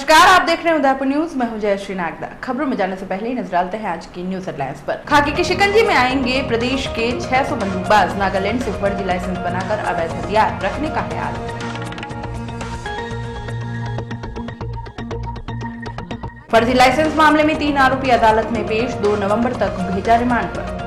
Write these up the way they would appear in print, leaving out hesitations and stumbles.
नमस्कार, आप देख रहे हैं उदयपुर न्यूज। मैं हूं जयश्री नागदा। खबरों में जाने से पहले ही नजर डालते हैं आज की न्यूज हेडलाइंस पर। खाकी की शिकंजी में आएंगे प्रदेश के 600 बंदूकबाज। नागालैंड से फर्जी लाइसेंस बनाकर अवैध हथियार रखने का ख्याल। फर्जी लाइसेंस मामले में 3 आरोपी अदालत में पेश। 2 नवंबर तक भेजा रिमांड पर।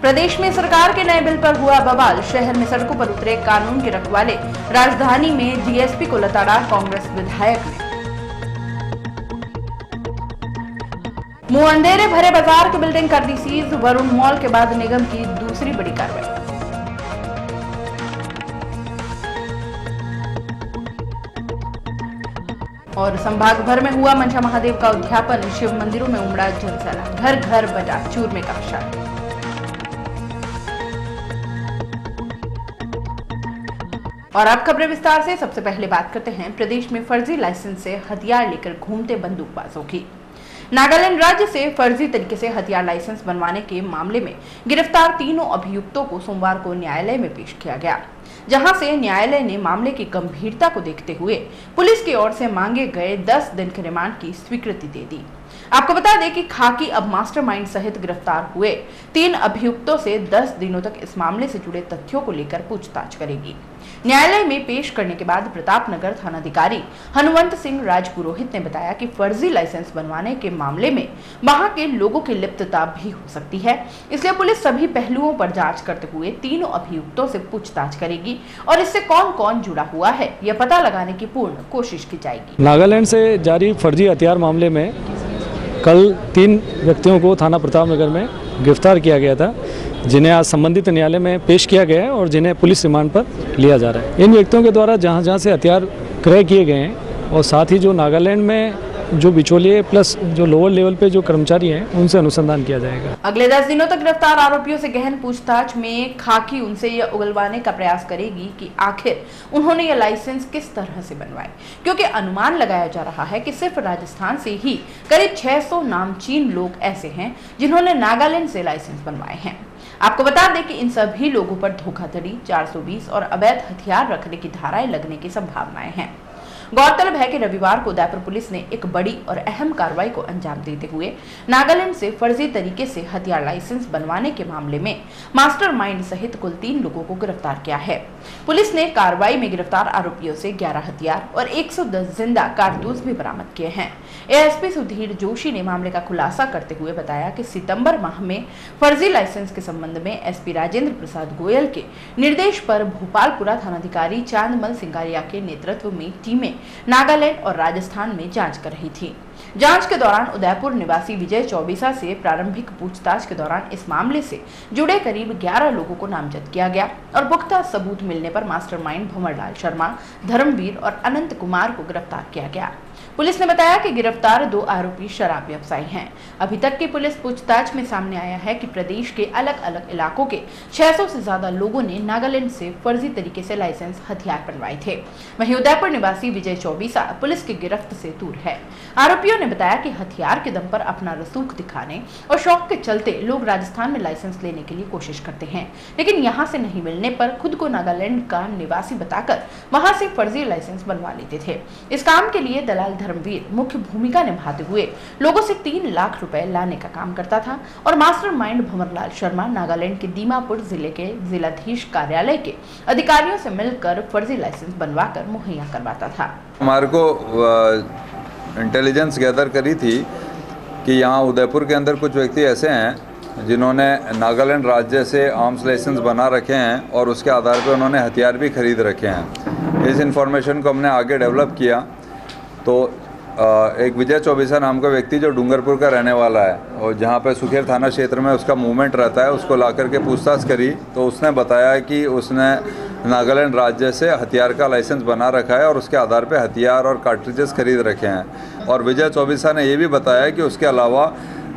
प्रदेश में सरकार के नए बिल पर हुआ बवाल। शहर में सड़कों पर उतरे कानून के रखवाले। राजधानी में डीएसपी को लताड़ा कांग्रेस विधायक ने। मुंह अंधेरे भरे बाजार की बिल्डिंग कर दी सीज। वरुण मॉल के बाद निगम की दूसरी बड़ी कार्रवाई। और संभाग भर में हुआ मनसा महादेव का उद्यापन। शिव मंदिरों में उमड़ा जनसैलाब। घर घर बजा चूरमे का प्रसाद। और अब खबरें विस्तार से। सबसे पहले बात करते हैं प्रदेश में फर्जी लाइसेंस से हथियार लेकर घूमते बंदूकबाजों की। नागालैंड राज्य से फर्जी तरीके से हथियार लाइसेंस बनवाने के मामले में गिरफ्तार तीनों अभियुक्तों को सोमवार को न्यायालय में पेश किया गया, जहां से न्यायालय ने मामले की गंभीरता को देखते हुए पुलिस की ओर से मांगे गए 10 दिन के रिमांड की स्वीकृति दे दी। आपको बता दें कि खाकी अब मास्टरमाइंड सहित गिरफ्तार हुए 3 अभियुक्तों से 10 दिनों तक इस मामले से जुड़े तथ्यों को लेकर पूछताछ करेगी। न्यायालय में पेश करने के बाद प्रतापनगर थानाधिकारी हनुमंत सिंह राजपुरोहित ने बताया कि फर्जी लाइसेंस बनवाने के मामले में वहां के लोगों की लिप्तता भी हो सकती है, इसलिए पुलिस सभी पहलुओं पर जांच करते हुए तीनों अभियुक्तों से पूछताछ करेगी और इससे कौन कौन जुड़ा हुआ है यह पता लगाने की पूर्ण कोशिश की जाएगी। नागालैंड से जारी फर्जी हथियार मामले में कल 3 व्यक्तियों को थाना प्रतापनगर में गिरफ्तार किया गया था, जिन्हें आज संबंधित न्यायालय में पेश किया गया है और जिन्हें पुलिस रिमांड पर लिया जा रहा है। इन व्यक्तियों के द्वारा जहां से हथियार क्रय किए गए हैं और साथ ही जो नागालैंड में जो बिचौलिए प्लस जो लोअर लेवल पे जो कर्मचारी हैं उनसे अनुसंधान किया जाएगा। अगले 10 दिनों तक गिरफ्तार आरोपियों से गहन पूछताछ में खाकी उनसे यह उगलवाने का प्रयास करेगी कि आखिर उन्होंने यह लाइसेंस किस तरह से बनवाए, क्योंकि अनुमान लगाया जा रहा है कि सिर्फ राजस्थान से ही करीब 600 नामचीन लोग ऐसे हैं जिन्होंने नागालैंड से लाइसेंस बनवाए हैं। आपको बता दें कि इन सभी लोगों पर धोखाधड़ी, 420 और अवैध हथियार रखने की धाराएं लगने की संभावनाएं हैं। गौरतलब है कि रविवार को उदयपुर पुलिस ने एक बड़ी और अहम कार्रवाई को अंजाम देते हुए नागालैंड से फर्जी तरीके से हथियार लाइसेंस बनवाने के मामले में मास्टरमाइंड सहित कुल 3 लोगों को गिरफ्तार किया है। पुलिस ने कार्रवाई में गिरफ्तार आरोपियों से 11 हथियार और 110 जिंदा कारतूस भी बरामद किए हैं। एएसपी सुधीर जोशी ने मामले का खुलासा करते हुए बताया कि सितंबर माह में फर्जी लाइसेंस के संबंध में एसपी राजेंद्र प्रसाद गोयल के निर्देश पर भोपालपुरा थानाधिकारी चांदमल सिंगारिया के नेतृत्व में टीमें नागालैंड और राजस्थान में जांच कर रही थी। जांच के दौरान उदयपुर निवासी विजय चौबीसा से प्रारंभिक पूछताछ के दौरान इस मामले से जुड़े करीब 11 लोगों को नामजद किया गया और पुख्ता सबूत मिलने पर मास्टरमाइंड भंवरलाल शर्मा, धर्मवीर और अनंत कुमार को गिरफ्तार किया गया। पुलिस ने बताया कि गिरफ्तार 2 आरोपी शराब व्यवसायी हैं। अभी तक की पुलिस पूछताछ में सामने आया है कि प्रदेश के अलग अलग इलाकों के 600 से ज्यादा लोगों ने नागालैंड से फर्जी तरीके से लाइसेंस हथियार बनवाए थे। वहीं उदयपुर निवासी विजय चौबीसा पुलिस की गिरफ्त से दूर है। आरोपियों ने बताया कि हथियार के दम पर अपना रसूख दिखाने और शौक के चलते लोग राजस्थान में लाइसेंस लेने के लिए कोशिश करते हैं, लेकिन यहां से नहीं मिलने पर खुद को नागालैंड का निवासी बताकर वहां से फर्जी लाइसेंस बनवा लेते थे। इस काम के लिए दलाल धर्मवीर मुख्य भूमिका निभाते हुए लोगों से 3 लाख रुपए लाने का काम करता था और मास्टरमाइंड भंवरलाल शर्मा नागालैंड के दीमापुर जिले के जिलाधीश कार्यालय के अधिकारियों से मिलकर फर्जी लाइसेंस बनवाकर मुहैया करवाता था। हमारे को इंटेलिजेंस गैदर करी थी कि यहाँ उदयपुर के अंदर कुछ व्यक्ति ऐसे हैं जिन्होंने नागालैंड राज्य से आर्म्स लाइसेंस बना रखे हैं और उसके आधार पर उन्होंने हथियार भी खरीद रखे हैं। इस इंफॉर्मेशन को हमने आगे डेवलप किया तो एक विजय चौबीसा नाम का व्यक्ति जो डूंगरपुर का रहने वाला है और जहाँ पे सुखेर थाना क्षेत्र में उसका मूवमेंट रहता है, उसको ला करके पूछताछ करी तो उसने बताया कि उसने नागालैंड राज्य से हथियार का लाइसेंस बना रखा है और उसके आधार पे हथियार और कार्ट्रिजेस खरीद रखे हैं। और विजय चौबीसा ने ये भी बताया कि उसके अलावा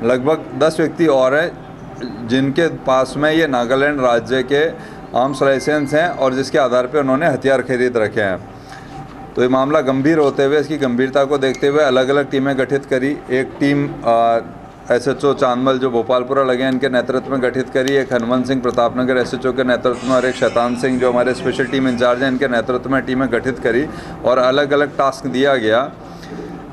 लगभग 10 व्यक्ति और हैं जिनके पास में ये नागालैंड राज्य के आर्म्स लाइसेंस हैं और जिसके आधार पर उन्होंने हथियार खरीद रखे हैं। तो ये मामला गंभीर होते हुए इसकी गंभीरता को देखते हुए अलग अलग टीमें गठित करी। एक टीम SHO चांदमल जो भोपालपुरा लगे हैं इनके नेतृत्व में गठित करी, एक हनुमंत सिंह प्रतापनगर SHO के नेतृत्व में और एक शैतान सिंह जो हमारे स्पेशल टीम इंचार्ज हैं इनके नेतृत्व में टीमें गठित करी और अलग अलग टास्क दिया गया।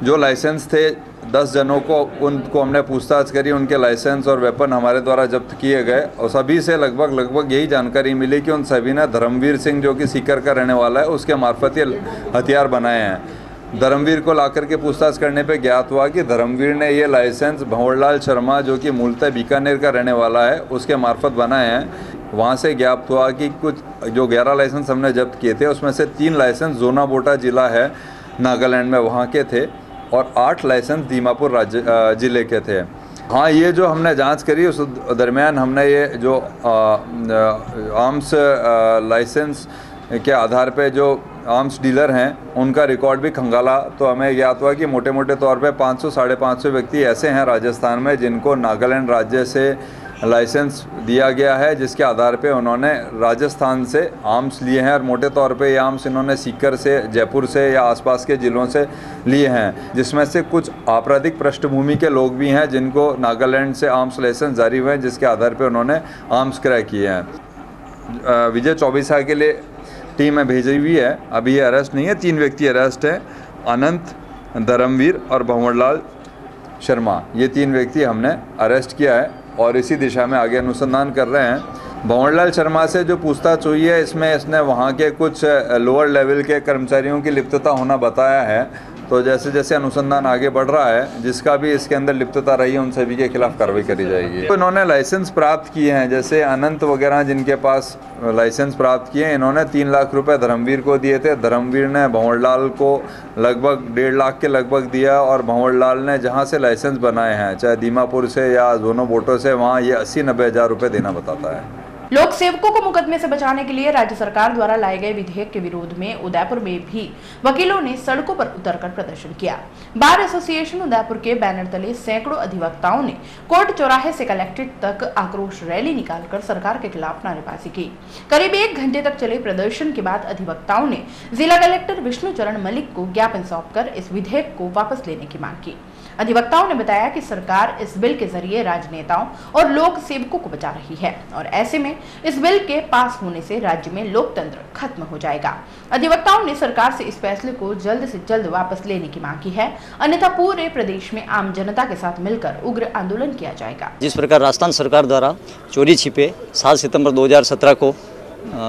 जो लाइसेंस थे 10 जनों को, उनको हमने पूछताछ करी, उनके लाइसेंस और वेपन हमारे द्वारा जब्त किए गए और सभी से लगभग यही जानकारी मिली कि उन सभी ने धर्मवीर सिंह जो कि सीकर का रहने वाला है उसके मार्फत ये हथियार बनाए हैं। धर्मवीर को लाकर के पूछताछ करने पे ज्ञात हुआ कि धर्मवीर ने ये लाइसेंस भंवरलाल शर्मा जो कि मूलतः बीकानेर का रहने वाला है उसके मार्फत बनाए हैं। वहाँ से ज्ञात हुआ कि कुछ जो 11 लाइसेंस हमने जब्त किए थे उसमें से 3 लाइसेंस जोनाबोटा जिला है नागालैंड में वहाँ के थे और 8 लाइसेंस दीमापुर जिले के थे। हाँ, ये जो हमने जांच करी उस दरमियान हमने ये जो आर्म्स लाइसेंस के आधार पे जो आर्म्स डीलर हैं उनका रिकॉर्ड भी खंगाला तो हमें ज्ञात हुआ कि मोटे मोटे तौर पे 500-550 व्यक्ति ऐसे हैं राजस्थान में जिनको नागालैंड राज्य से लाइसेंस दिया गया है, जिसके आधार पे उन्होंने राजस्थान से आर्म्स लिए हैं और मोटे तौर पे ये आर्म्स इन्होंने सीकर से, जयपुर से या आसपास के ज़िलों से लिए हैं, जिसमें से कुछ आपराधिक पृष्ठभूमि के लोग भी हैं जिनको नागालैंड से आर्म्स लाइसेंस जारी हुए हैं, जिसके आधार पर उन्होंने आर्म्स क्रय किए हैं। विजय चौबीसा के लिए टीम में भेजी हुई है, अभी ये अरेस्ट नहीं है। 3 व्यक्ति अरेस्ट हैं, अनंत, धर्मवीर और भंवरलाल शर्मा, ये 3 व्यक्ति हमने अरेस्ट किया है और इसी दिशा में आगे अनुसंधान कर रहे हैं। भंवरलाल शर्मा से जो पूछताछ हुई है इसमें इसने वहाँ के कुछ लोअर लेवल के कर्मचारियों की लिप्तता होना बताया है। तो जैसे जैसे अनुसंधान आगे बढ़ रहा है जिसका भी इसके अंदर लिप्तता रही है उन सभी के खिलाफ कार्रवाई करी जाएगी। तो इन्होंने लाइसेंस प्राप्त किए हैं, जैसे अनंत वगैरह जिनके पास लाइसेंस प्राप्त किए हैं, इन्होंने 3 लाख रुपए धर्मवीर को दिए थे। धर्मवीर ने भंवरलाल को लगभग 1.5 लाख के लगभग दिया और भंवरलाल ने जहां से लाइसेंस बनाए हैं चाहे दीमापुर से या जोनोबोटो से, वहाँ ये 80-90 हज़ार रुपये देना बताता है। लोक सेवकों को मुकदमे से बचाने के लिए राज्य सरकार द्वारा लाए गए विधेयक के विरोध में उदयपुर में भी वकीलों ने सड़कों पर उतरकर प्रदर्शन किया। बार एसोसिएशन उदयपुर के बैनर तले सैकड़ों अधिवक्ताओं ने कोर्ट चौराहे से कलेक्ट्रेट तक आक्रोश रैली निकालकर सरकार के खिलाफ नारेबाजी की। करीब 1 घंटे तक चले प्रदर्शन के बाद अधिवक्ताओं ने जिला कलेक्टर विष्णु चरण मलिक को ज्ञापन सौंपकर इस विधेयक को वापस लेने की मांग की। अधिवक्ताओं ने बताया कि सरकार इस बिल के जरिए राजनेताओं और लोक सेवकों को बचा रही है और ऐसे में इस बिल के पास होने से राज्य में लोकतंत्र खत्म हो जाएगा। अधिवक्ताओं ने सरकार से इस फैसले को जल्द से जल्द वापस लेने की मांग की है, अन्यथा पूरे प्रदेश में आम जनता के साथ मिलकर उग्र आंदोलन किया जाएगा। जिस प्रकार राजस्थान सरकार द्वारा चोरी छिपे 7 सितंबर 2017 को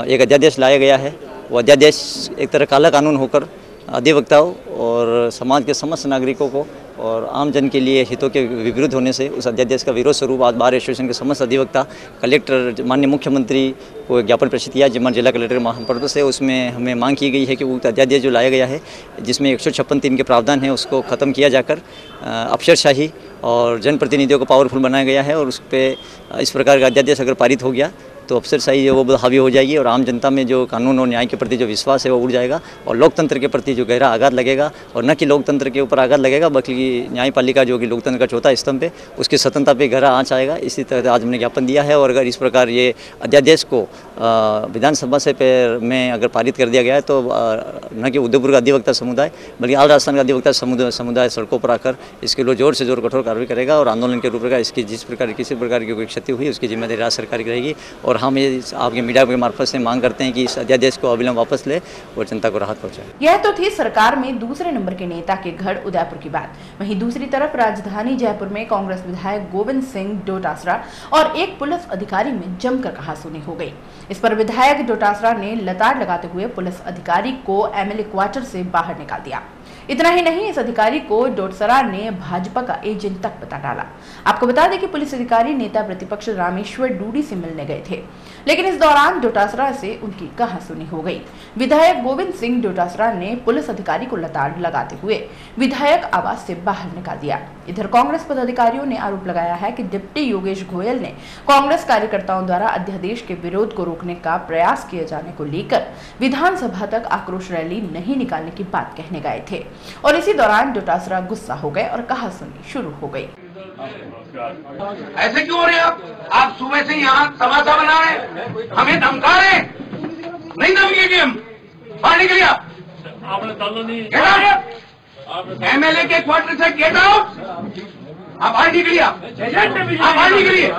एक अध्यादेश लाया गया है, वो अध्यादेश एक तरह काला कानून होकर अधिवक्ताओं और समाज के समस्त नागरिकों को और आम जन के लिए हितों के विरुद्ध होने से उस अध्यादेश का विरोध स्वरूप आज बार एसोसिएशन के समस्त अधिवक्ता कलेक्टर माननीय मुख्यमंत्री को ज्ञापन प्रेषित किया जिला कलेक्टर महापौर से। उसमें हमें मांग की गई है कि वो अध्यादेश जो लाया गया है जिसमें 156(3) के प्रावधान है उसको ख़त्म किया जाकर अफसरशाही और जनप्रतिनिधियों को पावरफुल बनाया गया है और उस पर इस प्रकार का अध्यादेश अगर पारित हो गया तो अफसरशाही जो वो हावी हो जाएगी और आम जनता में जो कानून और न्याय के प्रति जो विश्वास है वो उड़ जाएगा और लोकतंत्र के प्रति जो गहरा आघात लगेगा और न कि लोकतंत्र के ऊपर आघात लगेगा बल्कि न्यायपालिका जो कि लोकतंत्र का चौथा स्तंभ है उसकी स्वतंत्रता पे गहरा आंच आएगा। इसी तरह आज हमने ज्ञापन दिया है और अगर इस प्रकार ये अध्यादेश को विधानसभा से में अगर पारित कर दिया गया है तो न कि उदयपुर का अधिवक्ता समुदाय बल्कि आल राजस्थान का अधिवक्ता समुदाय सड़कों पर आकर इसके लिए जोर से जोर कठोर कार्रवाई करेगा और आंदोलन के रूप में इसकी जिस प्रकार किसी प्रकार की कोई क्षति हुई उसकी जिम्मेदारी राज्य सरकार की रहेगी। और हम ये आपके मीडिया के मार्फत से मांग करते हैं कि इस अध्यादेश को अविलंब वापस ले और जनता को राहत पहुंचाए। यह तो थी सरकार में दूसरे नंबर के नेता के गढ़ उदयपुर की बात। वहीं दूसरी तरफ राजधानी जयपुर में कांग्रेस विधायक गोविंद सिंह डोटासरा और एक पुलिस अधिकारी में जमकर कहासुनी हो गई। इस पर विधायक डोटासरा ने लताड़ लगाते हुए पुलिस अधिकारी को एमएलए क्वार्टर से बाहर निकाल दिया। इतना ही नहीं, इस अधिकारी को डोटासरा ने भाजपा का एजेंट तक बता डाला। आपको बता दें कि पुलिस अधिकारी नेता प्रतिपक्ष रामेश्वर डूडी से मिलने गए थे, लेकिन इस दौरान डोटासरा से उनकी कहासुनी हो गई। विधायक गोविंद सिंह डोटासरा ने पुलिस अधिकारी को लताड़ लगाते हुए विधायक आवास से बाहर निकाल दिया। इधर कांग्रेस पदाधिकारियों ने आरोप लगाया है कि डिप्टी योगेश गोयल ने कांग्रेस कार्यकर्ताओं द्वारा अध्यादेश के विरोध को रोकने का प्रयास किए जाने को लेकर विधानसभा तक आक्रोश रैली नहीं निकालने की बात कहने गए थे और इसी दौरान डोटासरा गुस्सा हो गए और कहासुनी शुरू हो गई। ऐसे क्यों हो रहे हैं आप सुबह से यहाँ तमाशा बना रहे हैं, हमें धमका रहे हैं। नहीं धमकी हम बाहर निकलिए आपने एमएलए के क्वार्टर से गेट आउट। आप बाहर निकलिए, आप बाहर निकलिए,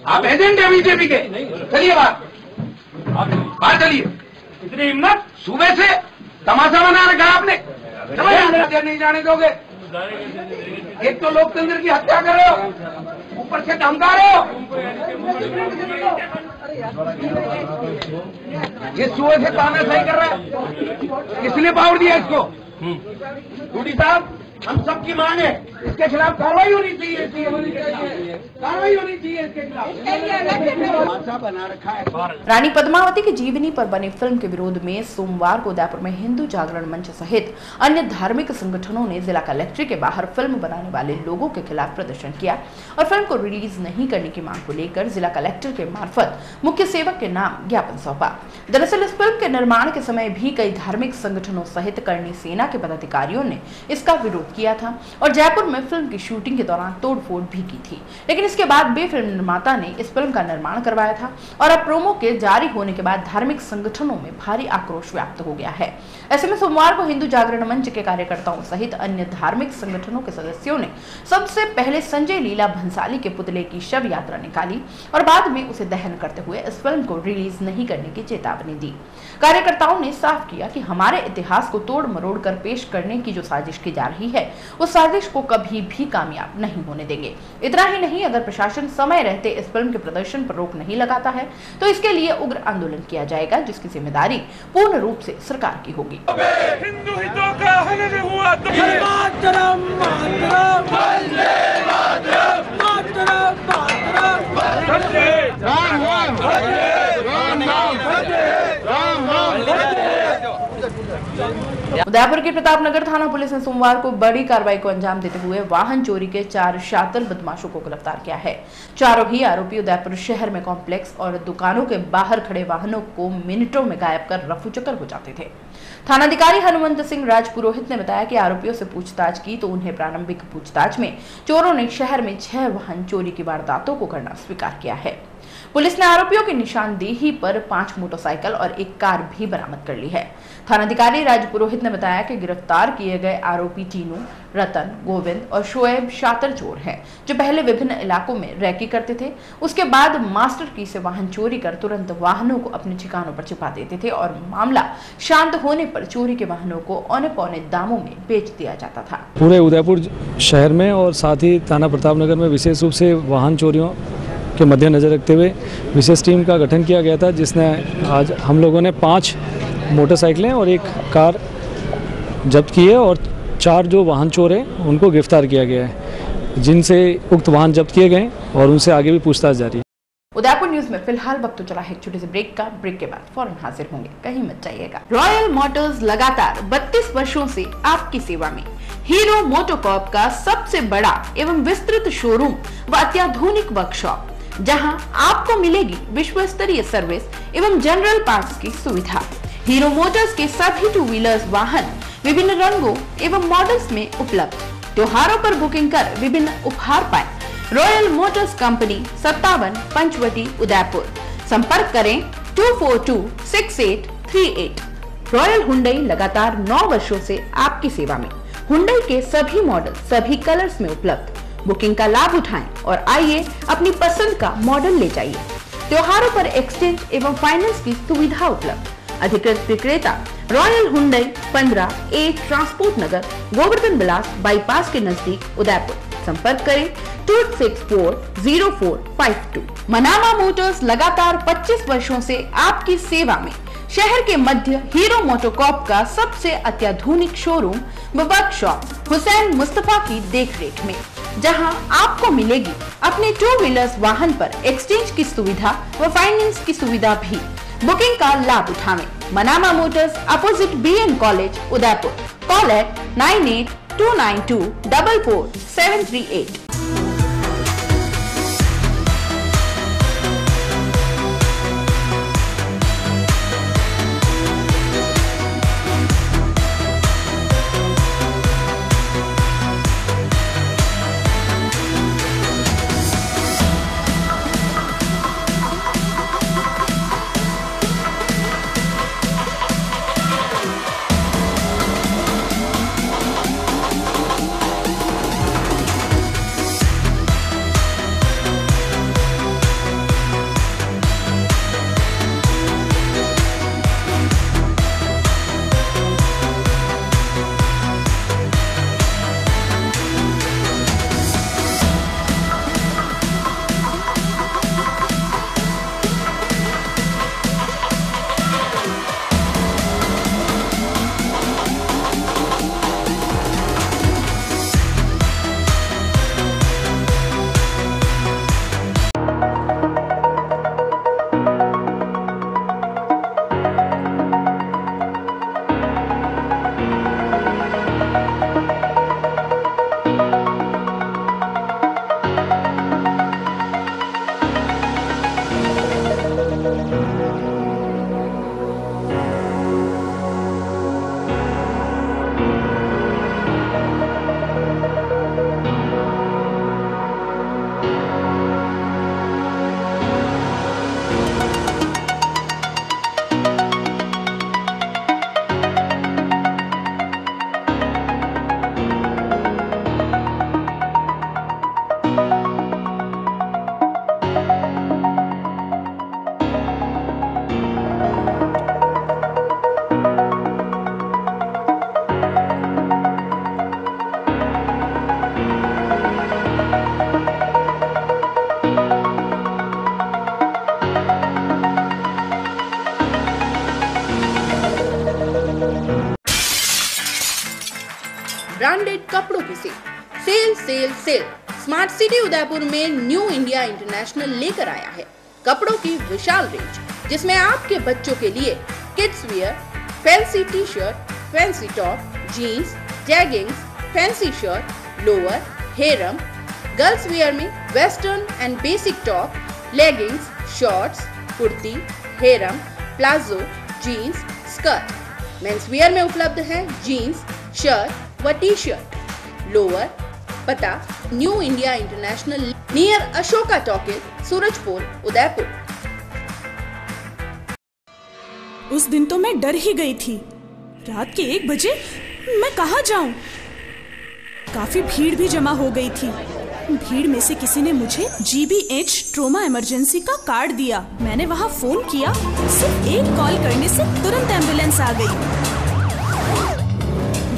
आप एजेंट है बीजेपी के, चलिए बाहर चलिए। इतनी हिम्मत, सुबह से तमाशा बना रखा है आपने, नहीं जाने दोगे। एक तो लोकतंत्र की हत्या कर रहे हो, ऊपर से धमका रहे हो। ये सुबह से तानाशाही कर रहा है, किसने पावर दिया इसको? डूडी साहब, हम सबकी मांग है, इसके खिलाफ कार्रवाई होनी चाहिए, कार्रवाई होनी चाहिए इसके खिलाफ। बना रखा है। रानी पद्मावती की जीवनी पर बनी फिल्म के विरोध में सोमवार को उदयपुर में हिंदू जागरण मंच सहित अन्य धार्मिक संगठनों ने जिला कलेक्ट्रेट के बाहर फिल्म बनाने वाले लोगों के खिलाफ प्रदर्शन किया और फिल्म को रिलीज नहीं करने की मांग को लेकर जिला कलेक्टर के मार्फत मुख्य सेवक के नाम ज्ञापन सौंपा। दरअसल इस फिल्म के निर्माण के समय भी कई धार्मिक संगठनों सहित करणी सेना के पदाधिकारियों ने इसका विरोध किया था और जयपुर में फिल्म की शूटिंग के दौरान तोड़फोड़ भी की थी, लेकिन इसके बाद भी फिल्म निर्माता ने इस फिल्म का निर्माण करवाया था और अब प्रोमो के जारी होने के बाद धार्मिक संगठनों में भारी आक्रोश व्याप्त हो गया है। ऐसे में सोमवार को हिंदू जागरण मंच के कार्यकर्ताओं सहित अन्य धार्मिक संगठनों के सदस्यों ने सबसे पहले संजय लीला भंसाली के पुतले की शव यात्रा निकाली और बाद में उसे दहन करते हुए इस फिल्म को रिलीज नहीं करने की चेतावनी दी। कार्यकर्ताओं ने साफ किया कि हमारे इतिहास को तोड़ मरोड़ कर पेश करने की जो साजिश की जा रही है उस साजिश को कभी भी कामयाब नहीं होने देंगे। इतना ही नहीं, अगर प्रशासन समय रहते इस फिल्म के प्रदर्शन पर रोक नहीं लगाता है तो इसके लिए उग्र आंदोलन किया जाएगा, जिसकी जिम्मेदारी पूर्ण रूप से सरकार की होगी। हिंदू हितों का हनन हुआ तो उदयपुर के प्रतापनगर थाना पुलिस ने सोमवार को बड़ी कार्रवाई को अंजाम देते हुए वाहन चोरी के 4 शातिर बदमाशों को गिरफ्तार किया है। चारों ही आरोपी उदयपुर शहर में कॉम्प्लेक्स और दुकानों के बाहर खड़े वाहनों को मिनटों में गायब कर रफूचक्कर हो जाते थे। थानाधिकारी हनुमंत सिंह राजपुरोहित ने बताया कि आरोपियों से पूछताछ की तो उन्हें प्रारंभिक पूछताछ में चोरों ने शहर में 6 वाहन चोरी की वारदातों को करना स्वीकार किया है। पुलिस ने आरोपियों की निशानदेही पर 5 मोटरसाइकिल और 1 कार भी बरामद कर ली है। थानाधिकारी राजपुरोहित ने बताया कि गिरफ्तार किए गए आरोपी टीनू, रतन, गोविंद और शोएब शातिर चोर हैं, जो पहले विभिन्न इलाकों में रैकी करते थे। उसके बाद मास्टर की से वाहन चोरी कर तुरंत वाहनों को अपने ठिकानों पर छिपा देते थे और मामला शांत होने पर चोरी के वाहनों को औने पौने दामों में बेच दिया जाता था। पूरे उदयपुर शहर में और साथ ही थाना प्रतापनगर में विशेष रूप से वाहन चोरियों के मद्देनजर रखते हुए विशेष टीम का गठन किया गया था, जिसने आज हम लोगों ने 5 मोटरसाइकिलें और 1 कार जब्त की है और 4 जो वाहन चोर हैं उनको गिरफ्तार किया गया है, जिनसे उक्त वाहन जब्त किए गए और उनसे आगे भी पूछताछ जारी है। उदयपुर न्यूज में फिलहाल वक्त तो चला है एक छोटे से ब्रेक का। ब्रेक के बाद फौरन हाजिर होंगे, कहीं मत जाइएगा। रॉयल मोटर्स लगातार 32 वर्षों से आपकी सेवा में। हीरो मोटोकॉर्प का सबसे बड़ा एवं विस्तृत शोरूम व अत्याधुनिक वर्कशॉप, जहां आपको मिलेगी विश्व स्तरीय सर्विस एवं जनरल पार्ट्स की सुविधा। हीरो मोटर्स के सभी 2 व्हीलर्स वाहन विभिन्न रंगों एवं मॉडल्स में उपलब्ध। त्योहारों पर बुकिंग कर विभिन्न उपहार पाएं। Royal Motors company 57 Panchwati Udaipur. संपर्क करें 2426838। रॉयल हुंडई लगातार 9 वर्षों से आपकी सेवा में। हुंडई के सभी मॉडल सभी कलर्स में उपलब्ध। बुकिंग का लाभ उठाएं और आइए अपनी पसंद का मॉडल ले जाइए। त्योहारों पर एक्सचेंज एवं फाइनेंस की सुविधा उपलब्ध। अधिकृत विक्रेता रॉयल हुंडई 15A ट्रांसपोर्ट नगर, गोवर्धन विलास बाईपास के नजदीक उदयपुर। संपर्क करें 26404552। मनामा मोटर्स लगातार 25 वर्षों से आपकी सेवा में। शहर के मध्य हीरो मोटोकॉर्प का सबसे अत्याधुनिक शोरूम व वर्कशॉप हुसैन मुस्तफा की देखरेख में, जहां आपको मिलेगी अपने 2 व्हीलर्स वाहन पर एक्सचेंज की सुविधा व फाइनेंस की सुविधा भी। बुकिंग का लाभ उठाएं। Manama Motors opposite BN college Udaipur. Call at 9829244738। Branded कपड़ों की sale sale sale. Smart city Udaipur में न्यू इंडिया इंटरनेशनल लेकर आया है कपड़ों की विशाल रेंज, जिसमें आपके बच्चों के लिए kids wear, fancy T shirt, fancy top, jeans, jeggings, fancy shirt, lower, harem, girls wear में western and basic top, leggings, shorts, kurti, harem, palazzo, jeans, skirt. Men's wear में उपलब्ध है जीन्स, शर्ट व टी शर्ट, लोअर। पता new India international near Ashoka talkies, Surajpol, Udaipur. उस दिन तो मैं डर ही गई थी। रात के 1 बजे मैं कहाँ जाऊं? काफी भीड़ भी जमा हो गई थी। भीड़ में से किसी ने मुझे GBH ट्रोमा इमरजेंसी का कार्ड दिया। मैंने वहाँ फोन किया, सिर्फ एक कॉल करने से तुरंत एम्बुलेंस आ गई।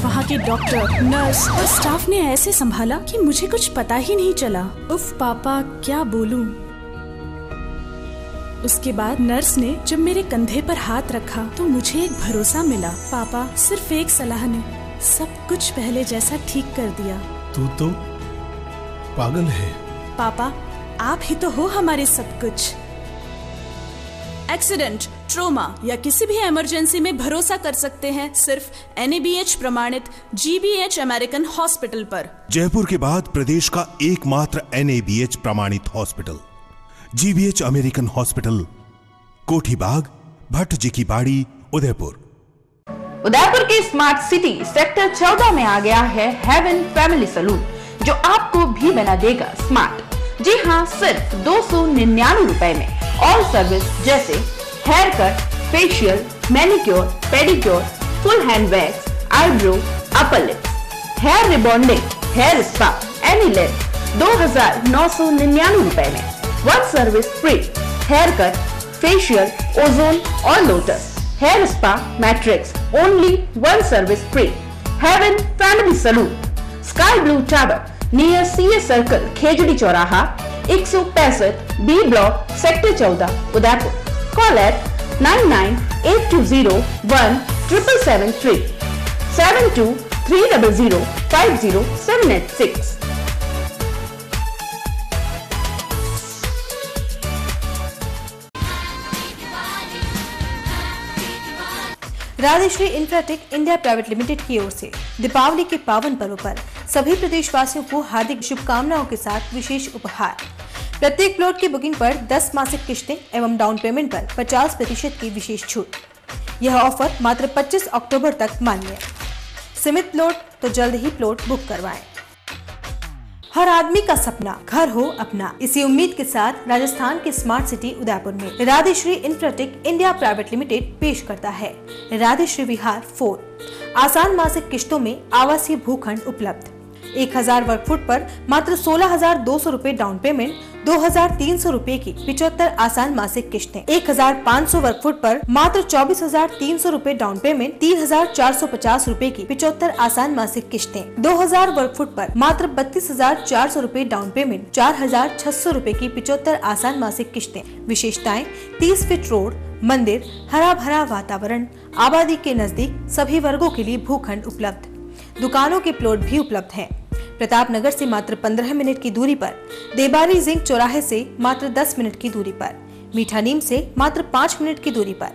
वहाँ के डॉक्टर, नर्स और स्टाफ ने ऐसे संभाला कि मुझे कुछ पता ही नहीं चला। उफ पापा, क्या बोलूं। उसके बाद नर्स ने जब मेरे कंधे पर हाथ रखा तो मुझे एक भरोसा मिला। पापा, सिर्फ एक सलाह ने सब कुछ पहले जैसा ठीक कर दिया। तू तो पागल है। पापा, आप ही तो हो हमारे सब कुछ। एक्सीडेंट, ट्रोमा या किसी भी इमरजेंसी में भरोसा कर सकते हैं सिर्फ NABH प्रमाणित GBH अमेरिकन हॉस्पिटल पर। जयपुर के बाद प्रदेश का एकमात्र NABH प्रमाणित हॉस्पिटल GBH अमेरिकन हॉस्पिटल, कोठी बाग, भट्ट जी की बाड़ी, उदयपुर। उदयपुर के स्मार्ट सिटी सेक्टर 14 में आ गया है हेवन फैमिली सलून, जो आपको भी बना देगा स्मार्ट। जी हाँ, सिर्फ 299 रुपए में ऑल सर्विस जैसे hair cut, facial, manicure, pedicure, full hand wax, eyebrow, upper lips, hair rebonding, hair spa, any length 2999 रुपए में। 1 service free, hair cut, facial, ozone और lotus, hair spa, matrix, only 1 service free. Heaven family salon, sky blue tower near CA circle, Khejri Chauraha, 165 B block, sector 14, Udaipur. Call at 9982017773 7230050786। Radheshree Infratech India private limited की ओर से दीपावली के पावन पर्व पर सभी प्रदेशवासियों को हार्दिक शुभकामनाओं के साथ विशेष उपहार। प्रत्येक प्लॉट की बुकिंग पर 10 मासिक किश्तें एवं डाउन पेमेंट पर 50% की विशेष छूट। यह ऑफर मात्र 25 अक्टूबर तक मान्य। सीमित प्लॉट तो जल्द ही प्लॉट बुक करवाएं। हर आदमी का सपना घर हो अपना। इसी उम्मीद के साथ राजस्थान के स्मार्ट सिटी उदयपुर में राधेश्री इंफ्राटेक इंडिया प्राइवेट लिमिटेड पेश करता है राधेश्री विहार 4। आसान मासिक किश्तों में आवासीय भूखंड उपलब्ध। 1000 वर्ग फुट पर मात्र 16,200 रुपए डाउन पेमेंट, 2,300 रुपए की 75 आसान मासिक किश्तें। 1,500 वर्ग फुट पर मात्र 24,300 रुपए डाउन पेमेंट, 3,450 रुपए की 75 आसान मासिक किश्तें। 2,000 वर्ग फुट पर मात्र 32,400 रुपए डाउन पेमेंट, 4,600 रुपए की 75 आसान मासिक किश्तें। विशेषताएं: 30 फीट रोड, मंदिर, हरा भरा वातावरण, आबादी के नजदीक सभी वर्गों के लिए भूखंड उपलब्ध। दुकानों के प्लॉट भी उपलब्ध हैं। प्रताप नगर से मात्र 15 मिनट की दूरी पर, देबारी जिंक चौराहे से मात्र 10 मिनट की दूरी पर, मीठा नीम से मात्र 5 मिनट की दूरी पर,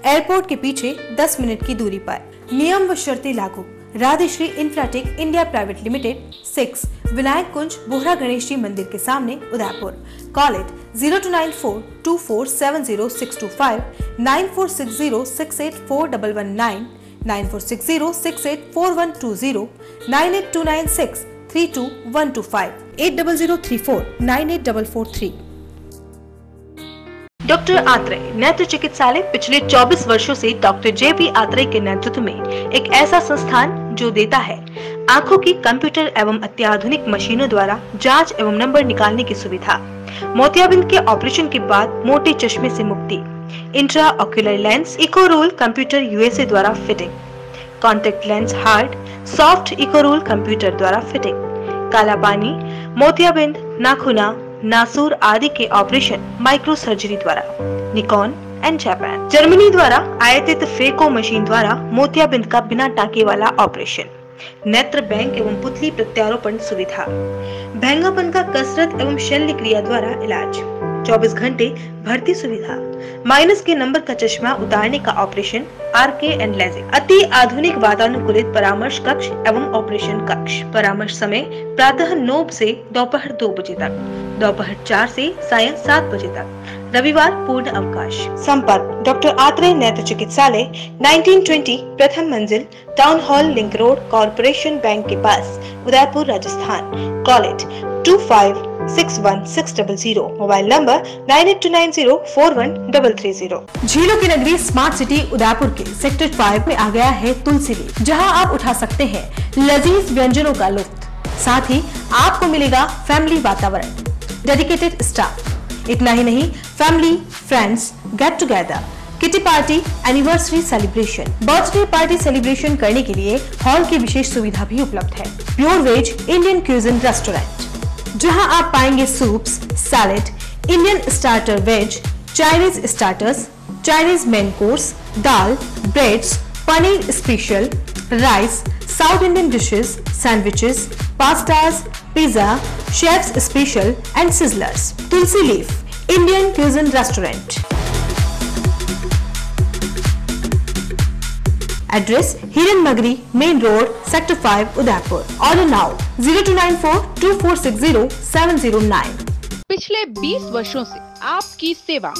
एयरपोर्ट के पीछे 10 मिनट की दूरी पर। नियम व शर्तें लागू। Radheshree Infratech India private limited, 6 Vinayak Kunj, Bohra Ganesh ji मंदिर के सामने, Udaipur. Call it 0294247065, 9460684119, 9460684120, 9829632125, 8003498443। Doctor Atreya नेत्र चिकित्सालय पिछले 24 वर्षों से डॉक्टर JP आत्रेय के नेतृत्व में एक ऐसा संस्थान जो देता है आंखों की कंप्यूटर एवं अत्याधुनिक मशीनों द्वारा जांच एवं नंबर निकालने की सुविधा, मोतियाबिंद के ऑपरेशन के बाद मोटे चश्मे से मुक्ति, इंट्रा ऑक्यूलर लेंस इको रोल कंप्यूटर USA द्वारा फिटिंग, कॉन्टेक्ट लेंस हार्ड सॉफ्ट इको रोल कंप्यूटर द्वारा फिटिंग, काला पानी, मोतियाबिंद, नाखूना, नासूर आदि के ऑपरेशन माइक्रो सर्जरी द्वारा, निकॉन एंड जापान, जर्मनी द्वारा आयातित फेको मशीन द्वारा मोतियाबिंद का बिना टाके वाला ऑपरेशन, नेत्र बैंक एवं पुतली प्रत्यारोपण सुविधा, भैंगापन का कसरत एवं शल्य क्रिया द्वारा इलाज, 24 घंटे भर्ती सुविधा, माइनस के नंबर का चश्मा उतारने का ऑपरेशन, आरके एंड लेजिक, अति आधुनिक वातानुकूलित परामर्श कक्ष एवं ऑपरेशन कक्ष। परामर्श समय प्रातः 9 से दोपहर 2 बजे तक, दोपहर 4 से सायं 7 बजे तक, रविवार पूर्ण अवकाश। संपर्क डॉक्टर आत्रेय नेत्र चिकित्सालय, 1920 प्रथम मंजिल, town hall, link road, corporation bank के पास, Udaipur, Rajasthan. Call it 25616000, mobile number 9829041330। झीलों की नगरी स्मार्ट सिटी उदयपुर के सेक्टर 5 में आ गया है तुलसी लीफ, जहां आप उठा सकते हैं लजीज व्यंजनों का लुत्फ। साथ ही आपको मिलेगा फैमिली वातावरण, डेडिकेटेड स्टाफ। इतना ही नहीं, family, friends, get together, kitty party, anniversary celebration, birthday party celebration करने के लिए हॉल की विशेष सुविधा भी उपलब्ध है। Pure veg Indian cuisine restaurant, जहां आप पाएंगे soups, salad, Indian starter veg, Chinese starters, Chinese main course, dal, breads, paneer special, rice, south Indian dishes, sandwiches, pastas, pizza, chefs special and sizzlers. Tulsi leaf Indian cuisine restaurant. Address Hiran Magri main road, sector 5, Udaipur. Order now 02942460-709। पिछले 20 वर्षों से आपकी सेवा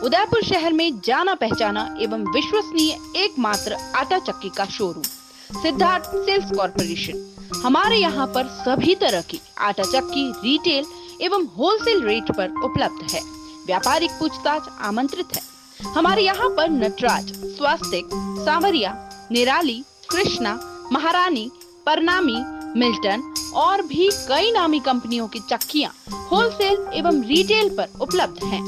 उदयपुर शहर में जाना पहचाना एवं विश्वसनीय एकमात्र आटा चक्की का शोरूम सिद्धार्थ सेल्स कॉर्पोरेशन। हमारे यहाँ पर सभी तरह की आटा चक्की रिटेल एवं होलसेल रेट पर उपलब्ध है। व्यापारिक पूछताछ आमंत्रित है। हमारे यहाँ पर नटराज, स्वास्तिक, सांवरिया, निराली, कृष्णा, महारानी, परनामी, मिल्टन और भी कई नामी कंपनियों की चक्कियाँ होलसेल एवं रिटेल पर उपलब्ध हैं।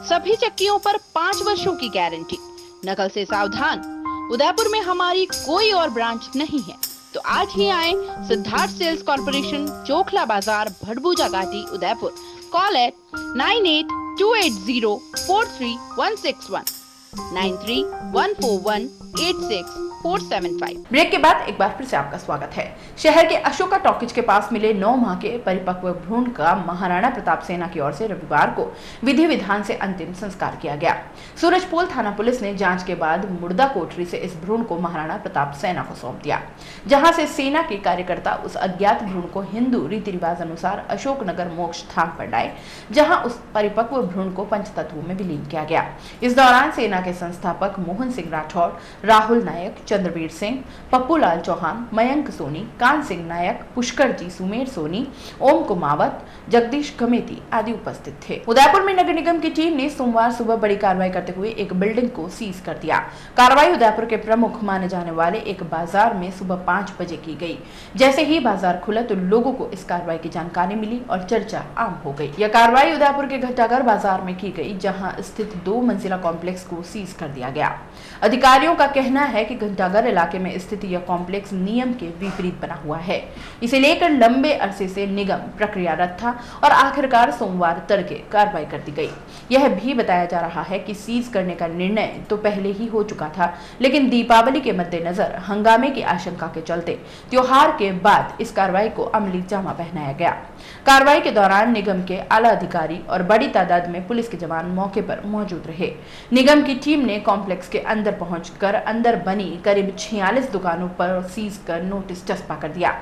सभी चक्कियों पर 5 वर्षों की गारंटी। नकल से सावधान, उदयपुर में हमारी कोई और ब्रांच नहीं है, तो आज ही आए सिद्धार्थ सेल्स कॉर्पोरेशन, चोखला बाजार, भड़बूजा घाटी, उदयपुर। Call eight 9828043161, 9314186475। ब्रेक के बाद एक बार फिर से आपका स्वागत है। शहर के अशोका टॉकीज के पास मिले 9 माह के परिपक्व भ्रूण का महाराणा प्रताप सेना की ओर से रविवार को विधि विधान से अंतिम संस्कार किया गया। सूरजपोल थाना पुलिस ने जांच के बाद मुर्दा कोठरी से इस भ्रूण को महाराणा प्रताप सेना को सौंप दिया, जहां से सेना के कार्यकर्ता उस अज्ञात भ्रूण को हिंदू रीति रिवाज अनुसार अशोकनगर मोक्ष धाम पर लाए, जहां उस परिपक्व भ्रूण को पंचतत्वों में विलीन किया गया। इस दौरान सेना के संस्थापक मोहन सिंह राठौड़, राहुल नायक, चंद्रवीर सिंह, पप्पू लाल चौहान, मयंक सोनी, कान सिंह नायक, पुष्कर जी, सुमेर सोनी, ओम कुमावत, जगदीश कमेटी आदि उपस्थित थे। उदयपुर में नगर निगम की टीम ने सोमवार सुबह बड़ी कार्रवाई करते हुए एक बिल्डिंग को सीज कर दिया। कार्रवाई उदयपुर के प्रमुख माने जाने वाले एक बाजार में सुबह 5 बजे की गई। जैसे ही बाजार खुला तो लोगों को इस कार्रवाई की जानकारी मिली और चर्चा आम हो गई। यह कार्रवाई उदयपुर के घंटाघर बाजार में की गई, जहां स्थित 2 मंजिला कॉम्प्लेक्स को सीज कर दिया गया। अधिकारियों का कहना है कि घंटाघर इलाके में स्थित यह कॉम्प्लेक्स नियम के विपरीत बना हुआ है। इसे लेकर लंबे अरसे से निगम प्रक्रियारत था और आखिरकार सोमवार तड़के कार्रवाई कर दी गई। यह भी बताया जा रहा है कि सीज करने का निर्णय तो पहले ही हो चुका था, लेकिन दीपावली के मद्देनजर हंगामे की आशंका के चलते त्योहार के बाद इस कार्रवाई को अमली जामा पहनाया गया। कार्रवाई के दौरान निगम के आला अधिकारी और बड़ी तादाद में पुलिस के जवान मौके पर मौजूद रहे। निगम की टीम ने कॉम्प्लेक्स के अंदर पहुंचकर अंदर बनी करीब 46 दुकानों पर सीज कर नोटिस चस्पा कर दिया।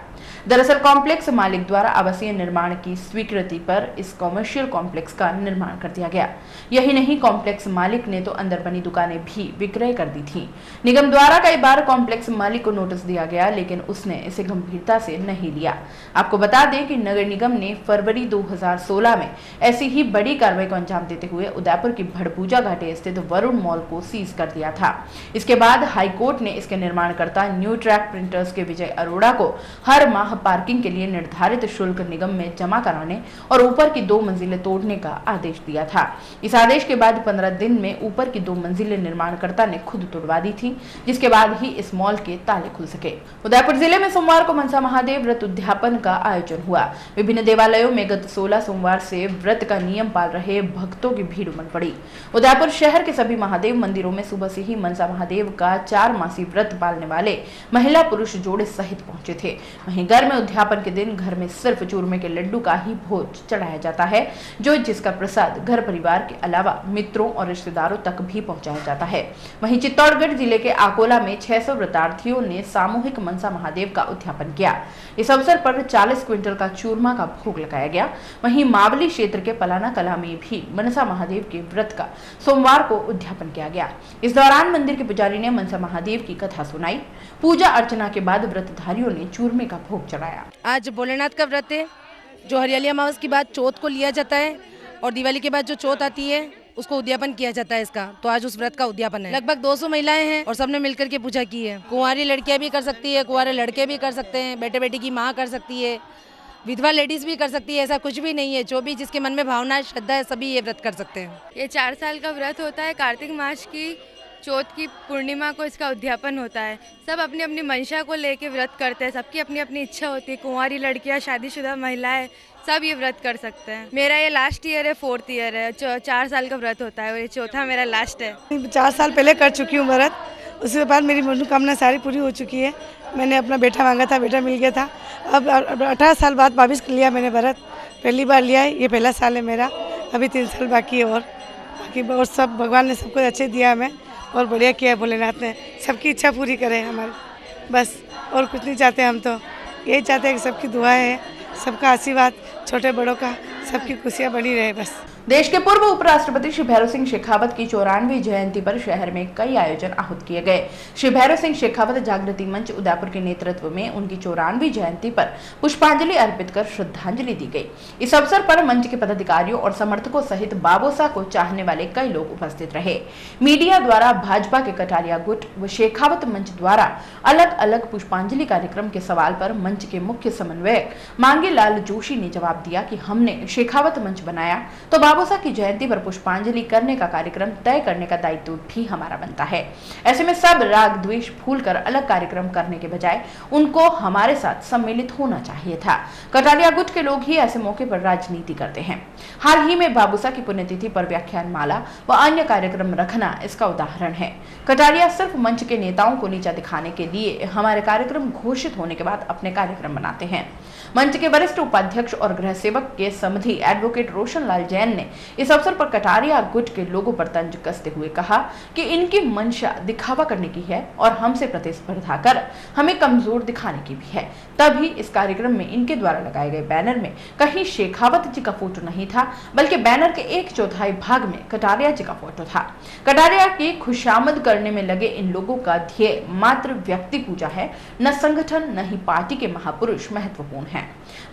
दरअसल कॉम्प्लेक्स मालिक द्वारा आवासीय निर्माण की स्वीकृति पर इस कॉमर्शियल कॉम्प्लेक्स का निर्माण कर दिया गया। यही नहीं, कॉम्प्लेक्स मालिक ने तो अंदर बनी दुकानें भी विक्रय कर दी थी। निगम द्वारा कई बार कॉम्प्लेक्स मालिक को नोटिस दिया गया, लेकिन उसने इसे गंभीरता से नहीं लिया। आपको बता दें कि नगर निगम ने फरवरी 2016 में ऐसी ही बड़ी कार्रवाई को अंजाम देते हुए उदयपुर की भड़बूजा घाटी स्थित वरुण मॉल को सीज कर दिया था। इसके बाद हाईकोर्ट ने इसके निर्माणकर्ता न्यू ट्रैक प्रिंटर्स के विजय अरोड़ा को हर माह पार्किंग के लिए निर्धारित शुल्क निगम में जमा कराने और ऊपर की 2 मंजिलें तोड़ने का आदेश दिया था। इस आदेश के बाद 15 दिन में ऊपर की 2 मंजिलें निर्माणकर्ता ने खुद तोड़वा दी थी, जिसके बाद ही इस मॉल के ताले खुल सके। उदयपुर जिले में सोमवार को मनसा महादेव व्रत उद्यापन का आयोजन हुआ। विभिन्न देवालयों में गत 16 सोमवार से व्रत का नियम पाल रहे भक्तों की भीड़ उमड़ पड़ी। उदयपुर शहर के सभी महादेव मंदिरों में सुबह से ही मनसा महादेव का 4 मासी मासी व्रत पालने वाले महिला पुरुष जोड़े सहित पहुंचे थे। वहीं घर में उद्यापन के दिन घर में सिर्फ चूरमे के लड्डू का ही भोज चढ़ाया जाता है, जिसका प्रसाद घर परिवार के अलावा मित्रों और रिश्तेदारों तक भी पहुंचाया जाता है। वहीं चित्तौड़गढ़ जिले के आकोला में 600 व्रतार्थियों ने सामूहिक मनसा महादेव का उद्यापन किया। इस अवसर पर 40 क्विंटल का चूरमा का भोग लगाया गया। वहीं मावली क्षेत्र के पलाना कला में भी मनसा महादेव के व्रत का सोमवार को उद्यापन किया गया। इस दौरान मंदिर के पुजारी ने मनसा महादेव की कथा सुनाई। पूजा अर्चना के बाद व्रतधारियों ने चूरमे का भोग चढ़ाया। आज भोलेनाथ का व्रत है, जो हरियाली अमावस के बाद चौथ को लिया जाता है और दिवाली के बाद जो चौथ आती है उसको उद्यापन किया जाता है इसका। तो आज उस व्रत का उद्यापन है। लगभग 200 महिलाएं हैं और सबने मिलकर के पूजा की है। कुंवारी लड़कियां भी कर सकती है, कुंवारे लड़के भी कर सकते हैं, बेटे बेटी की माँ कर सकती है, विधवा लेडीज भी कर सकती है। ऐसा कुछ भी नहीं है, जो भी जिसके मन में भावना है, श्रद्धा है, सभी ये व्रत कर सकते हैं। ये 4 साल का व्रत होता है। कार्तिक मास की चौथ की पूर्णिमा को इसका उद्यापन होता है। सब अपनी अपनी मंशा को लेके व्रत करते हैं। सबकी अपनी अपनी इच्छा होती है। कुंवारी लड़कियां, शादीशुदा महिलाएं सब ये व्रत कर सकते हैं। मेरा ये लास्ट ईयर है, 4th ईयर है। 4 साल का व्रत होता है और ये चौथा मेरा लास्ट है। 4 साल पहले कर चुकी हूँ व्रत। उसके बाद मेरी मनोकामना सारी पूरी हो चुकी है। मैंने अपना बेटा मांगा था, बेटा मिल गया था। अब 18 साल बाद वापिस लिया मैंने व्रत। पहली बार लिया है, ये पहला साल है मेरा। अभी 3 साल बाकी है और बाकी और सब भगवान ने सबको अच्छे दिया हमें और बढ़िया किया है। भोलेनाथ ने सबकी इच्छा पूरी करे हमारी, बस और कुछ नहीं चाहते। हम तो यही चाहते हैं कि सबकी दुआ है, सबका आशीर्वाद, छोटे बड़ों का, सबकी खुशियाँ बनी रहे बस। देश के पूर्व उपराष्ट्रपति श्री भैरव सिंह शेखावत की 94वीं जयंती पर शहर में कई आयोजन आहूत किए गए। श्री भैरव सिंह शेखावत जागृति मंच उदयपुर के नेतृत्व में उनकी 94वीं जयंती पर पुष्पांजलि अर्पित कर श्रद्धांजलि दी गई। इस अवसर पर मंच के पदाधिकारियों और समर्थकों सहित बाबोसा को चाहने वाले कई लोग उपस्थित रहे। मीडिया द्वारा भाजपा के कटारिया गुट व शेखावत मंच द्वारा अलग अलग पुष्पांजलि कार्यक्रम के सवाल पर मंच के मुख्य समन्वयक मांगीलाल जोशी ने जवाब दिया कि हमने शेखावत मंच बनाया तो बाबोसा की जयंती पर पुष्पांजलि करने का कार्यक्रम तय करने का दायित्व भी हमारा बनता है। ऐसे में सब राग द्वेष भूलकर अलग कार्यक्रम करने के बजाय उनको हमारे साथ सम्मिलित होना चाहिए था। कटारिया गुट के लोग ही ऐसे मौके पर राजनीति करते हैं। हाल ही में बाबोसा की पुण्यतिथि पर व्याख्यान माला व अन्य कार्यक्रम रखना इसका उदाहरण है। कटारिया सिर्फ मंच के नेताओं को नीचा दिखाने के लिए हमारे कार्यक्रम घोषित होने के बाद अपने कार्यक्रम बनाते हैं। मंच के वरिष्ठ उपाध्यक्ष और गृह सेवक के समधी एडवोकेट रोशन लाल जैन ने इस अवसर पर कटारिया गुट के लोगों पर तंज कसते हुए कहा कि इनकी मंशा दिखावा करने की है और हमसे प्रतिस्पर्धा कर हमें कमजोर दिखाने की भी है। तभी इस कार्यक्रम में इनके द्वारा लगाए गए बैनर में कहीं शेखावत जी का फोटो नहीं था, बल्कि बैनर के 1/4 भाग में कटारिया जी का फोटो था। कटारिया की खुशामद करने में लगे इन लोगों का ध्येय मात्र व्यक्ति पूजा है, न संगठन न ही पार्टी के महापुरुष महत्वपूर्ण है।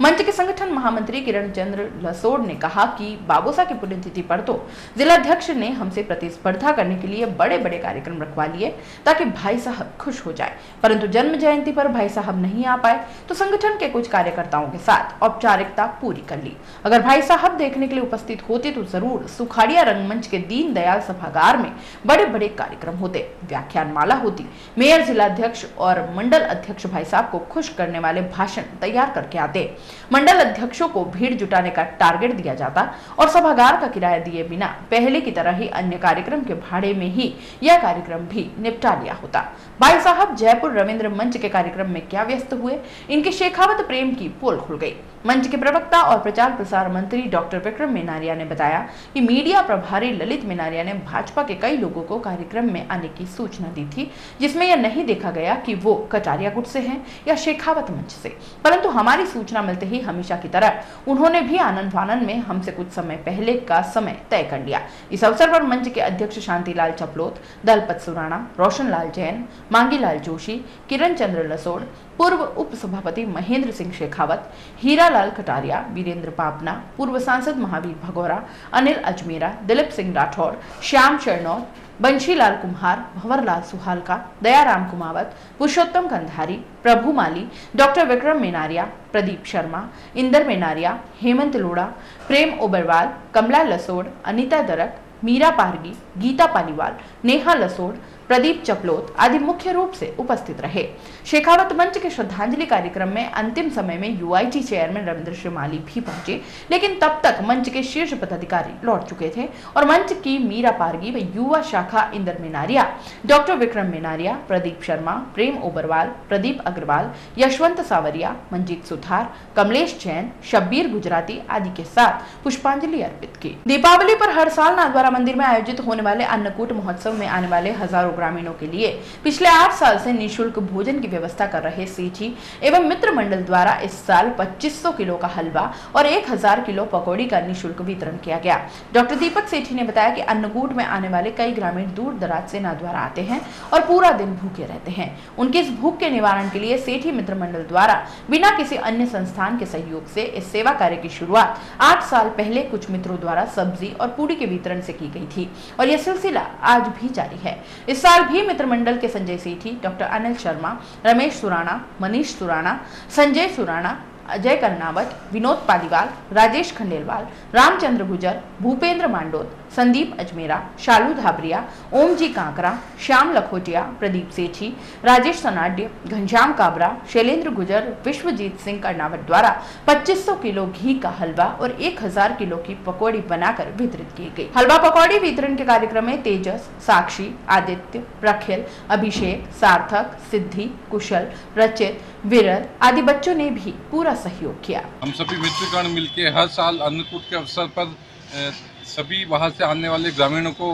मंच के संगठन महामंत्री किरण चंद्र लसोड़ ने कहा कि बाबोसा की पुण्यतिथि पर तो जिलाध्यक्ष ने हमसे प्रतिस्पर्धा करने के लिए बड़े बड़े कार्यक्रम रखवा लिए ताकि भाई साहब खुश हो जाए, परंतु जन्म जयंती पर भाई साहब नहीं आ पाए तो संगठन के कुछ कार्यकर्ताओं के साथ औपचारिकता पूरी कर ली। अगर भाई साहब देखने के लिए उपस्थित होते तो जरूर सुखाड़िया रंगमंच के दीन दयाल सभागार में बड़े बड़े कार्यक्रम होते, व्याख्यान माला होती, मेयर, जिलाध्यक्ष और मंडल अध्यक्ष भाई साहब को खुश करने वाले भाषण तैयार करके आते, मंडल अध्यक्षों को भीड़ जुटाने का टारगेट दिया जाता और सभागार का किराया दिए बिना पहले की तरह ही अन्य कार्यक्रम के भाड़े में ही यह कार्यक्रम भी निपटा लिया होता। भाई साहब जयपुर रविंद्र मंच के कार्यक्रम में क्या व्यस्त हुए, इनके शेखावत प्रेम की पोल खुल गई। मंच के प्रवक्ता और प्रचार प्रसार मंत्री डॉक्टर विक्रम मेनारिया ने बताया कि मीडिया प्रभारी ललित मेनारिया ने भाजपा के कई लोगों को कार्यक्रम में आने की सूचना दी थी, जिसमें यह नहीं देखा गया कि वो कटारिया गुट से हैं या शेखावत मंच से, परंतु हमारी सूचना मिलते ही हमेशा की तरह उन्होंने भी आनंद फानन में हमसे कुछ समय पहले का समय तय कर लिया। इस अवसर पर मंच के अध्यक्ष शांतिलाल चपलोत, दलपत सुराणा, रोशन लाल जैन, मांगीलाल जोशी, किरण चंद्र लसोड़, पूर्व उप सभापति महेंद्र सिंह शेखावत, हीरालाल कटारिया, वीरेंद्र पापना, पूर्व सांसद महावीर भगोरा, अनिल अजमेरा, दिलीप सिंह राठौर, श्याम शरणौत, बंशीलाल कुम्हार, भंवरलाल सुहालका, दयाराम कुमावत, पुरुषोत्तम कंधारी, प्रभु माली, डॉक्टर विक्रम मेनारिया, प्रदीप शर्मा, इंदर मेनारिया, हेमंत लोड़ा, प्रेम ओबरवाल, कमला लसोड़, अनीता दरक, मीरा पारगी, गीता पालीवाल, नेहा लसोड़, प्रदीप चपलोत आदि मुख्य रूप से उपस्थित रहे। शेखावत मंच के श्रद्धांजलि कार्यक्रम में अंतिम समय में यूआईटी चेयरमैन रविंद्र श्रीमाली भी पहुंचे, लेकिन तब तक मंच के शीर्ष पदाधिकारी लौट चुके थे और मंच की मीरा पारगी व युवा शाखा इंदर मेनारिया, डॉक्टर विक्रम मेनारिया, प्रदीप शर्मा, प्रेम ओबरवाल, प्रदीप अग्रवाल, यशवंत सावरिया, मंजीत सुथार, कमलेश जैन, शब्बीर गुजराती आदि के साथ पुष्पांजलि अर्पित की। दीपावली पर हर साल नाथद्वारा मंदिर में आयोजित होने वाले अन्नकूट महोत्सव में आने वाले हजारों ग्रामीणों के लिए पिछले 8 साल से निःशुल्क भोजन की व्यवस्था कर रहे सेठी एवं मित्र मंडल द्वारा इस साल 2500 किलो का हलवा और 1000 किलो पकौड़ी का निःशुल्क वितरण किया गया। डॉक्टर दीपक सेठी ने बताया कि अन्नकूट में आने वाले कई ग्रामीण दूर दराज से नाथद्वारा आते हैं और पूरा दिन भूखे रहते हैं। उनके इस भूख के निवारण के लिए सेठी मित्र मंडल द्वारा बिना किसी अन्य संस्थान के सहयोग से इस सेवा कार्य की शुरुआत 8 साल पहले कुछ मित्रों द्वारा सब्जी और पूड़ी के वितरण से की गई थी और यह सिलसिला आज भी जारी है। इस साल भी मित्र मंडल के संजय सेठी, डॉक्टर अनिल शर्मा, रमेश सुराना, मनीष सुराना, संजय सुराना, अजय कर्नावत, विनोद पालीवाल, राजेश खंडेलवाल, रामचंद्र गुजर, भूपेंद्र मांडोत, संदीप अजमेरा, शालू धाबरिया, ओम जी कांकरा, श्याम लखोटिया, प्रदीप सेठी, राजेश सनाड्य, घनश्याम काबरा, शैलेंद्र गुजर, विश्वजीत सिंह कर्नावत द्वारा 2500 किलो घी का हलवा और 1000 किलो की पकौड़ी बनाकर वितरित की गई। हलवा पकौड़ी वितरण के कार्यक्रम में तेजस, साक्षी, आदित्य, प्रखिल, अभिषेक, सार्थक, सिद्धि, कुशल, रचित, विरल आदि बच्चों ने भी पूरा सहयोग किया। हम सभी मित्रगण मिलके हर साल अन्नकूट के अवसर पर सभी बाहर से आने वाले ग्रामीणों को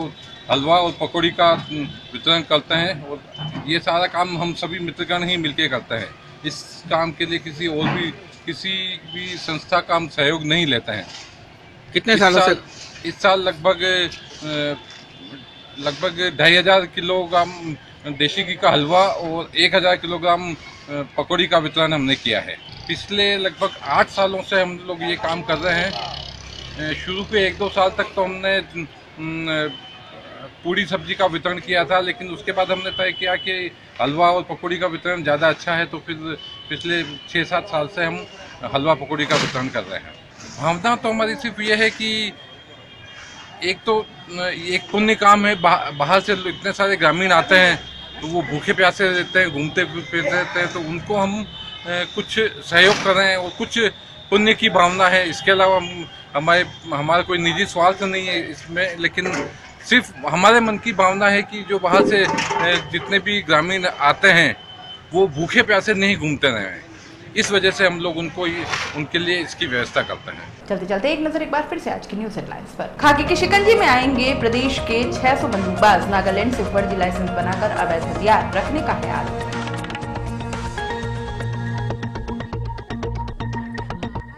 हलवा और पकौड़ी का वितरण करते हैं और ये सारा काम हम सभी मित्रगण ही मिलके करते हैं। इस काम के लिए किसी भी संस्था का हम सहयोग नहीं लेते हैं। कितने सालों से? इस साल लगभग 2500 किलोग्राम देशी घी का हलवा और 1000 किलोग्राम पकौड़ी का वितरण हमने किया है। पिछले लगभग 8 सालों से हम लोग ये काम कर रहे हैं। शुरू के 1-2 साल तक तो हमने पूड़ी सब्जी का वितरण किया था, लेकिन उसके बाद हमने तय किया कि हलवा और पकौड़ी का वितरण ज़्यादा अच्छा है, तो फिर पिछले 6-7 साल से हम हलवा पकौड़ी का वितरण कर रहे हैं। भावना तो हमारी सिर्फ ये है कि एक पुण्य काम है। बाहर से इतने सारे ग्रामीण आते हैं तो वो भूखे प्यासे रहते हैं, घूमते फिरते रहते हैं, तो उनको हम कुछ सहयोग कर रहे हैं और कुछ पुण्य की भावना है। इसके अलावा हमारा कोई निजी स्वार्थ नहीं है इसमें, लेकिन सिर्फ हमारे मन की भावना है कि जो बाहर से जितने भी ग्रामीण आते हैं वो भूखे प्यासे नहीं घूमते रहें। इस वजह से हम लोग उनके लिए इसकी व्यवस्था करते हैं। चलते चलते एक नजर एक बार फिर से आज की न्यूज हेडलाइंस पर। खाकी के शिकंजी में आएंगे प्रदेश के 600 बंदूकबाज, नागालैंड से फर्जी लाइसेंस बनाकर अवैध हथियार रखने का ख्याल।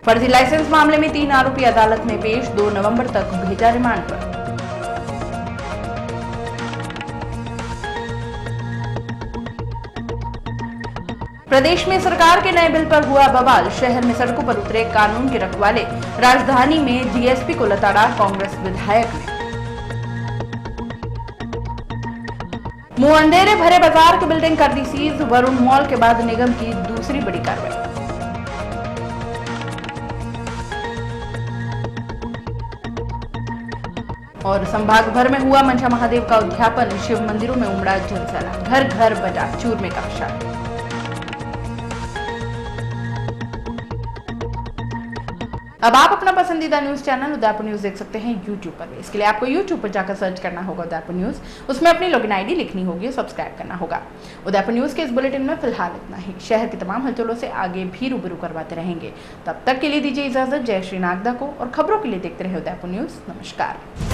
फर्जी लाइसेंस मामले में 3 आरोपी अदालत में पेश, 2 नवंबर तक भेजा रिमांड पर। प्रदेश में सरकार के नए बिल पर हुआ बवाल, शहर में सड़कों पर उतरे कानून के रखवाले, राजधानी में डीएसपी को लताड़ा कांग्रेस विधायक ने। मुंह अंधेरे भरे बाजार की बिल्डिंग कर दी सीज, वरुण मॉल के बाद निगम की दूसरी बड़ी कार्रवाई। और संभाग भर में हुआ मनसा महादेव का उद्यापन, शिव मंदिरों में उमड़ा जनसैलाब, घर घर बजा चूरमे का प्रसाद। अब आप अपना पसंदीदा न्यूज चैनल उदयपुर न्यूज देख सकते हैं यूट्यूब पर भी। इसके लिए आपको यूट्यूब पर जाकर सर्च करना होगा उदयपुर न्यूज, उसमें अपनी लॉगिन आईडी लिखनी होगी और सब्सक्राइब करना होगा। उदयपुर न्यूज के इस बुलेटिन में फिलहाल इतना ही। शहर की तमाम हलचलों से आगे भी रूबरू करवाते रहेंगे। तब तक के लिए दीजिए इजाजत। जय श्री नागदा को, और खबरों के लिए देखते रहे उदयपुर न्यूज। नमस्कार।